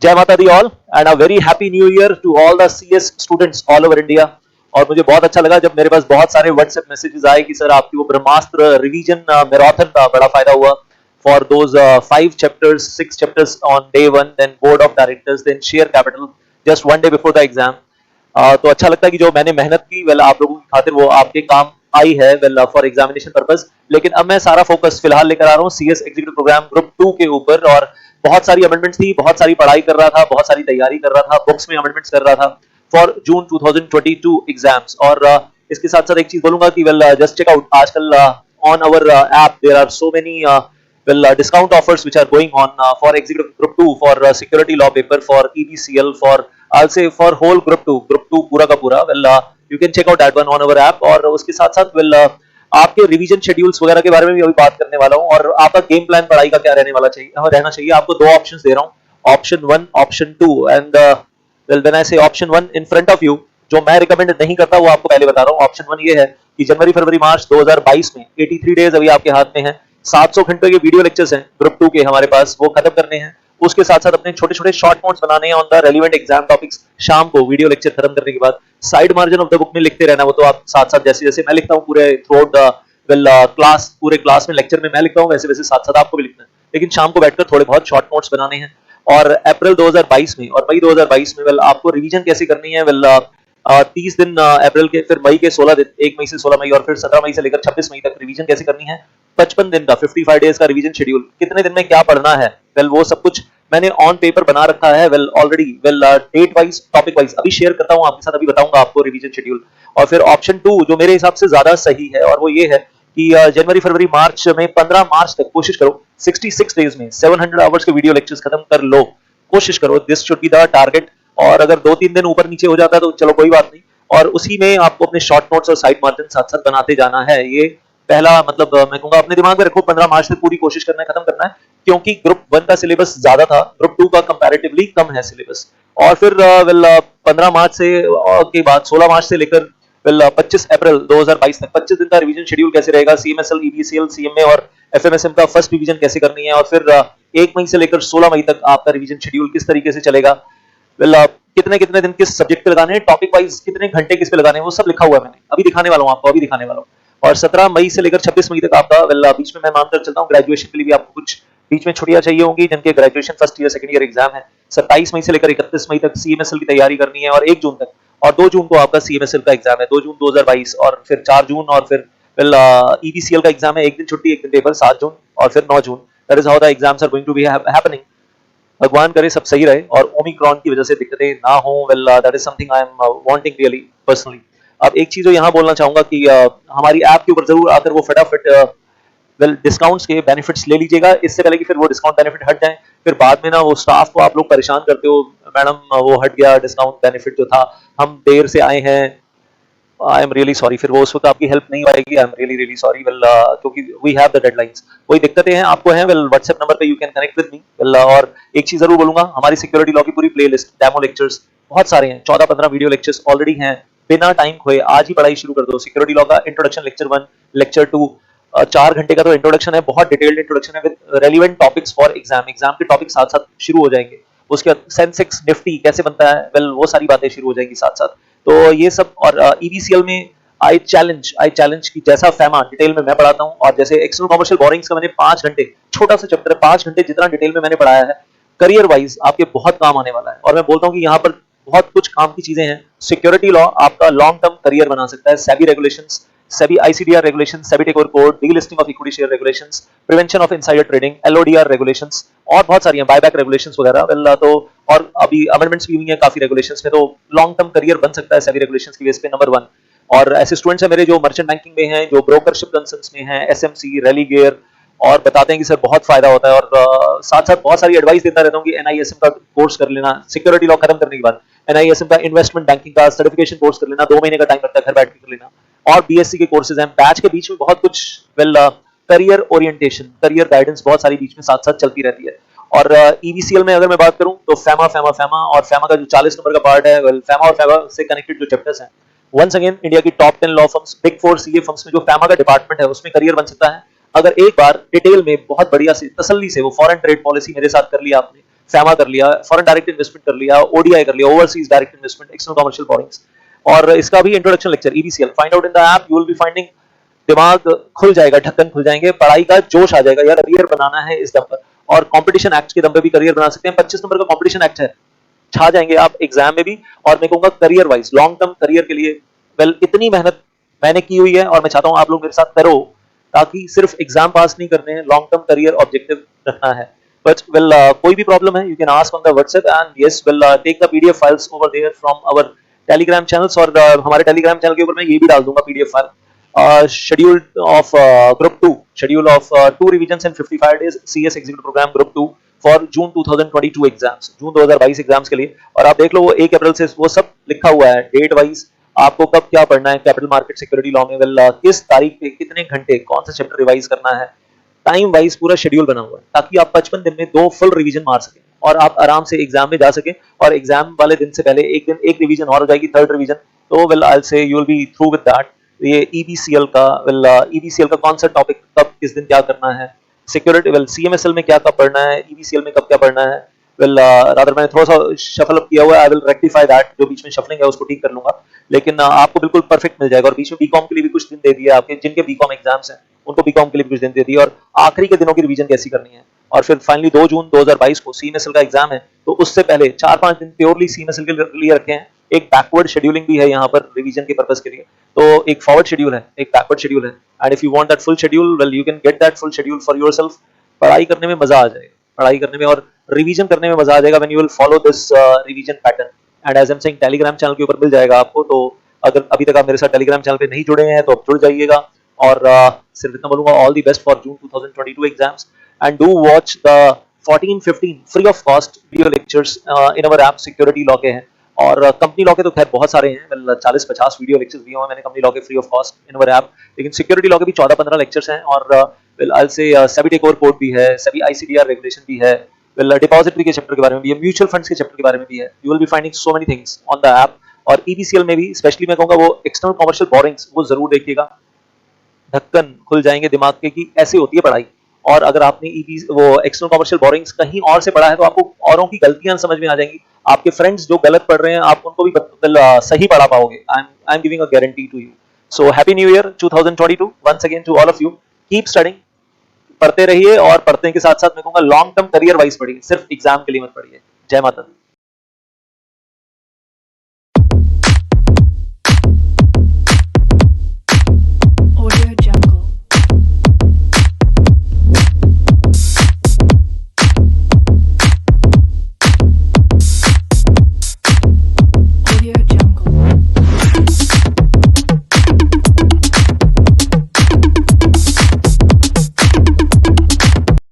जय माता दी all and a very happy new year to all the CS students all over India. और मुझे बहुत अच्छा लगा जब मेरे पास बहुत सारे व्हाट्सएप मैसेजेस आए कि सर आपकी वो ब्रह्मास्त्र रिवीजन मैराथन का बड़ा फायदा हुआ for those 5 chapters 6 chapters on day 1, then board of directors, then share capital just one day before the exam। तो अच्छा लगता है कि जो मैंने मेहनत की वेल आप लोगों की खातिर वो आपके काम आई है वेल फॉर एग्जामिनेशन पर्पस। लेकिन अब मैं सारा फोकस फिलहाल लेकर आ रहा हूँ सीएस एग्जीक्यूटिव प्रोग्राम ग्रुप 2 के ऊपर। और बहुत सारी अमेंडमेंट्स थी, बहुत सारी पढ़ाई कर रहा था, बहुत सारी तैयारी कर रहा था, बुक्स में अमेंडमेंट्स कर रहा था फॉर जून 2022 एग्जाम्स। और इसके साथ साथ एक चीज बोलूंगा कि वेल जस्ट चेक आउट आजकल on our app there are so many discount offers which are going on for executive group 2, for security law paper, for EBCL, for I'll say for whole group 2 पूरा का पूरा। you can check out that one on our app। और उसके साथ साथ आपके revision schedules वगैरह के बारे में भी अभी बात करने वाला हूँ। और आपका गेम प्लान पढ़ाई का क्या रहना चाहिए। आपको दो ऑप्शंस दे रहा हूँ, option 1 option 2। And when I say option 1 in front of you, जो मैं रिकमेंड नहीं करता वो आपको पहले बता रहा हूँ। ऑप्शन 1 ये है कि जनवरी फरवरी मार्च 2022 में 83 डेज अभी आपके हाथ में है, 700 घंटे के वीडियो लेक्चर्स हैं ग्रुप 2 के हमारे पास, वो खत्म करने हैं। उसके साथ साथ अपने छोटे छोटे शॉर्ट नोट्स बनाने हैं on the relevant exam topics. शाम को वीडियो लेक्चर खत्म करने के बाद side margin of the book में लिखते रहना। वो तो आप साथ साथ जैसे जैसे मैं लिखता हूँ पूरे थ्रू आउट द क्लास, पूरे क्लास में लेक्चर में मैं लिखता हूँ, वैसे वैसे साथ साथ आपको भी लिखना है। लेकिन शाम को बैठकर थोड़े बहुत शॉर्ट नोट्स बनाने हैं। और अप्रैल 2022 में और मई 2022 में आपको रिवीजन कैसे करनी है। 30 दिन अप्रैल के, फिर मई के 16 दिन, 1 मई से 16 मई, और फिर 17 मई से लेकर 26 मई तक रिवीजन कैसे करनी है। 55 दिन का 55 डेज का रिवीजन शेड्यूल, कितने दिन में क्या पढ़ना है वो सब कुछ मैंने ऑन पेपर बना रखा है already date wise topic wise अभी शेयर करता हूं आपके साथ, अभी बताऊंगा आपको रिवीजन शेड्यूल। और फिर ऑप्शन 2 जो मेरे हिसाब से ज्यादा सही है, और वो ये है कि जनवरी फरवरी मार्च में 15 मार्च तक कोशिश करो 66 डेज में 700 आवर्स के वीडियो लेक्चर्स खत्म कर लो, कोशिश करो। This should be the target. और अगर 2-3 दिन ऊपर नीचे हो जाता है तो चलो कोई बात नहीं। और उसी में आपको अपने शॉर्ट नोट्स और साइड मार्जिन साथ साथ बनाते जाना है। ये पहला मतलब मैं कहूंगा अपने दिमाग में रखो, 15 मार्च तक पूरी कोशिश करना है, खत्म करना है। क्योंकि ग्रुप 1 का सिलेबस ज्यादा था, ग्रुप 2 का कंपैरेटिवली कम है सिलेबस। और फिर 15 मार्च से के बाद 16 मार्च से लेकर 25 अप्रैल 2022 तक 25 दिन का रिवीजन शेड्यूल कैसे रहेगा। सीएमएसएल, ईबीसीएल, सीएमए और एफएमएसएम का फर्स्ट रिवीजन कैसे करनी है। और फिर 1 मई से लेकर 16 मई तक आपका रिवीजन शेड्यूल किस तरीके से चलेगा। कितने कितने दिन किस सब्जेक्ट पे लगाने हैं, टॉपिक वाइज कितने घंटे किस पे लगाने हैं, वो सब लिखा हुआ है मैंने, अभी दिखाने वाला हूँ आपको, अभी दिखाने वाला हूँ। और 17 मई से लेकर 26 मई तक आपका बीच में मैं मानकर चलता हूँ ग्रेजुएशन के लिए भी आपको कुछ बीच में छुट्टियां चाहिए होंगी, जिनके graduation first year second year exam है। 27 मई से लेकर 31 मई तक सीएमएसएल की तैयारी करनी है, और 1 जून तक, और 2 जून को आपका सीएमएसएल का एग्जाम है, 2 जून 2022। और फिर 4 जून और फिर ईबीसीएल का एग्जाम है, 1 दिन छुट्टी 1 दिन पेपर, 7 जून और फिर 9 जून। That is how the exams are going to be happening. भगवान करे सब सही रहे और ओमिक्रॉन की वजह से दिक्कतें ना हो। That is something I am wanting really personally. अब एक चीज जो यहाँ बोलना चाहूंगा कि हमारी ऐप के ऊपर जरूर आकर वो फटाफट डिस्काउंट्स के बेनिफिट्स ले लीजिएगा, इससे पहले कि फिर वो डिस्काउंट बेनिफिट हट जाए। फिर बाद में ना वो स्टाफ को आप लोग परेशान करते हो, मैडम वो हट गया डिस्काउंट बेनिफिट जो था, हम देर से आए हैं, आई एम रियली सॉरी। फिर वो उस वक्त आपकी हेल्प नहीं आएगी, I am really really sorry. क्योंकि वी हैव द डेडलाइंस, कोई दिक्कतें हैं आपको हैं व्हाट्सएप नंबर पे you can connect with me. और एक चीज जरूर बोलूंगा, हमारी सिक्योरिटी लॉ की पूरी प्लेलिस्ट, डेमो लेक्चर्स बहुत सारे हैं, 14-15 वीडियो लेक्चर्स ऑलरेडी हैं। बिना टाइम खोए आज ही पढ़ाई शुरू कर दो। सिक्योरिटी लॉ का इंट्रोडक्शन लेक्चर 1, लेक्चर 2, 4 घंटे का तो इंट्रोडक्शन है, बहुत डिटेल्ड इंट्रोडक्शन है with relevant topics for exam. Exam के टॉपिक साथ साथ शुरू हो जाएंगे। उसके बाद सेंसेक्स निफ्टी कैसे बनता है, वो सारी बातें शुरू हो जाएंगी साथ साथ। तो ये सब, और ईबीसीएल में आई चैलेंज की जैसा फैमा डिटेल में मैं पढ़ाता हूँ, और जैसे एक्सटर्नल कमर्शियल बोरिंग्स का मैंने 5 घंटे, छोटा सा चैप्टर है, 5 घंटे जितना डिटेल में मैंने पढ़ाया है, करियर वाइज आपके बहुत काम आने वाला है। और मैं बोलता हूँ कि यहाँ पर बहुत कुछ काम की चीजें हैं। सिक्योरिटी लॉ आपका लॉन्ग टर्म करियर बना सकता है। SEBI regulations, SEBI ICDR regulations, SEBI takeover code, delisting of equity share regulations, prevention of insider trading, LODR regulations, और बहुत सारी हैं, बायबैक रेगुलेशंस वगैरह। तो और अभी अमेंडमेंट्स भी हुई हैं काफी रेगुलेशंस में, तो लॉन्ग टर्म करियर बन सकता है सेबी रेगुलेशंस की बेस पे, नंबर 1। और ऐसे स्टूडेंट्स हैं मेरे जो मर्चेंट बैंकिंग में हैं, जो ब्रोकरशिप कंसर्न्स में हैं, एसएमसी, रेलीगेयर, और बताते हैं कि सर बहुत फायदा होता है। और साथ साथ बहुत सारी एडवाइस देता रहता हूँ कि एनआईएसएम का कोर्स कर लेना, सिक्योरिटी लॉ खत्म करने के बाद एनआईएसएम का इन्वेस्टमेंट बैंकिंग का सर्टिफिकेशन कोर्स कर लेना, 2 महीने का टाइम लगता है, घर बैठ के कर लेना। और बीएससी के कोर्सेज हैं, बैच के बीच में बहुत कुछ करियर ओरिएंटेशन, करियर गाइडेंस बहुत सारी बीच में साथ साथ चलती रहती है। और ईबीसीएल में अगर मैं बात करूं तो फैमा और फैमा का जो 40 नंबर का पार्ट है, फैमा और फैमा से कनेक्टेड जो चैप्टर्स हैं, वंस अगेन इंडिया की top 10 law firms, big 4 CA firms में जो फैमा का डिपार्टमेंट है उसमें करियर बन सकता है। अगर एक बार डिटेल में बहुत बढ़िया से तसल्ली से वो फॉरेन ट्रेड पॉलिसी मेरे साथ कर लिया आपने, फैमा कर लिया, फॉरेन डायरेक्ट इन्वेस्टमेंट कर लिया, ओडीआई कर लिया, overseas direct investment, external commercial borrowings, और इसका भी introduction lecture EBCL find out in the app. You will be finding दिमाग खुल जाएगा, ढक्कन खुल जाएंगे, पढ़ाई का जोश आ जाएगा, यार करियर बनाना है इस दम पर, और कंपटीशन एक्ट के दम पे भी करियर बना सकते हैं। 25 नंबर का कंपटीशन एक्ट है, छा जाएंगे आप एग्जाम में भी। और मैं कहूंगा career wise long term career के लिए वेल इतनी मेहनत मैंने की हुई है और मैं चाहता हूं आप लोग मेरे साथ करो, ताकि सिर्फ एग्जाम पास नहीं करने हैं, लॉन्ग टर्म करियर ऑब्जेक्टिव रखना है। बट वेल कोई भी प्रॉब्लम है you can ask on the WhatsApp and yes will take the PDF files over there from our Telegram channels. और हमारे टेलीग्राम चैनल के ऊपर मैं ये भी डाल दूंगा PDF file, schedule of group 2 schedule of 2 revisions in 55 days CS executive program group 2 for June 2022 exams, June 2022 exams के लिए। और आप देख लो वो 1 अप्रैल से वो सब लिखा हुआ है डेट वाइज, आपको कब क्या पढ़ना है कैपिटल मार्केट सिक्योरिटी लॉ में, वेल किस तारीख पे कितने घंटे कौन सा चैप्टर रिवाइज करना है, टाइम वाइज पूरा शेड्यूल बना हुआ है, ताकि आप 55 दिन में 2 फुल रिवीजन मार सकें और आप आराम से एग्जाम में जा सकें। और एग्जाम वाले दिन से पहले एक दिन एक रिवीजन और हो जाएगी, थर्ड रिवीजन, तो well I will say you will B through with that. ये ईबीसीएल का वेल ईबीसीएल का कौन सा टॉपिक कब किस दिन क्या करना है, सिक्योरिटी वेल सीएमएसएल में क्या कब पढ़ना है, ईबीसीएल में कब क्या पढ़ना है, वेल रादर मैंने थोड़ा सा शफल अप किया हुआ है, आई विल रेक्टिफाई दैट, जो बीच में शफलिंग है उसको ठीक कर लूंगा, लेकिन आपको बिल्कुल परफेक्ट मिल जाएगा। और बीच में बीकॉम के लिए भी कुछ दिन दे दिया आपके, जिनके बीकॉम एग्जाम्स हैं उनको बीकॉम के लिए भी कुछ दिन दे दिया, और आखिरी के दिनों की रिवीजन कैसी करनी है। और फिर फाइनली 2 जून 2022 को सीएमएसएल का एग्जाम है, तो उससे पहले 4-5 दिन प्योरली सीएमएसएल के लिए रखे हैं। एक बैकवर्ड शेड्यूलिंग भी है यहाँ पर रिवीजन के पर्पस के लिए, तो एक फॉरवर्ड शेड्यूल है, एक बैकवर्ड शेड्यूल है, and if you want that full schedule well you can get that full schedule for yourself. पढ़ाई करने में मजा आ जाएगा, पढ़ाई करने में और रिवीजन करने में मजा आ जाएगा when you will follow this revision pattern. And as I am saying Telegram channel के ऊपर मिल जाएगा आपको, तो अगर अभी तक आप मेरे साथ टेलीग्राम चैनल पे नहीं जुड़े हैं तो आप जुड़ जाइएगा। और सिर्फ इतना बोलूंगा, all the best for June 2022 exams, and do watch the 14-15 free of cost video lectures in our app. Security law के हैं और कंपनी लॉ के तो खैर बहुत सारे हैं, वेल 40-50 वीडियो लेक्चर्स दिए हुए हैं मैंने कंपनी लॉ के free of cost in our app, लेकिन सिक्योरिटी लॉ के भी 14-15 लेक्चर्स हैं। और वेल आई से सेबी टेकओवर कोड भी है, सेबी आईसीडीआर रेगुलेशन भी है, वेल डिपॉजिटरी के चैप्टर के बारे में भी है, म्यूचुअल फंड्स के चैप्टर के बारे में भी है। You will be finding so many things on the app. और ईबीसीएल में भी स्पेशली मैं कहूंगा वो एक्सटर्नल कमर्शियल बोरिंग्स वो जरूर देखिएगा, ढक्कन खुल जाएंगे दिमाग के कि ऐसे होती है पढ़ाई। और अगर आपने वो एक्सटर्नल कमर्शियल बोरिंग्स कहीं और से पढ़ा है तो आपको औरों की गलतियां समझ में आ जाएंगी, आपके फ्रेंड्स जो गलत पढ़ रहे हैं आप उनको भी सही पढ़ा पाओगे। I am giving a guarantee to you. So happy new year 2022 once again to all of you. Keep studying, पढ़ते रहिए, और पढ़ने के साथ साथ मैं कहूंगा लॉन्ग टर्म करियर वाइज पढ़िए, सिर्फ एग्जाम के लिए मत पढ़िए। जय माता दी।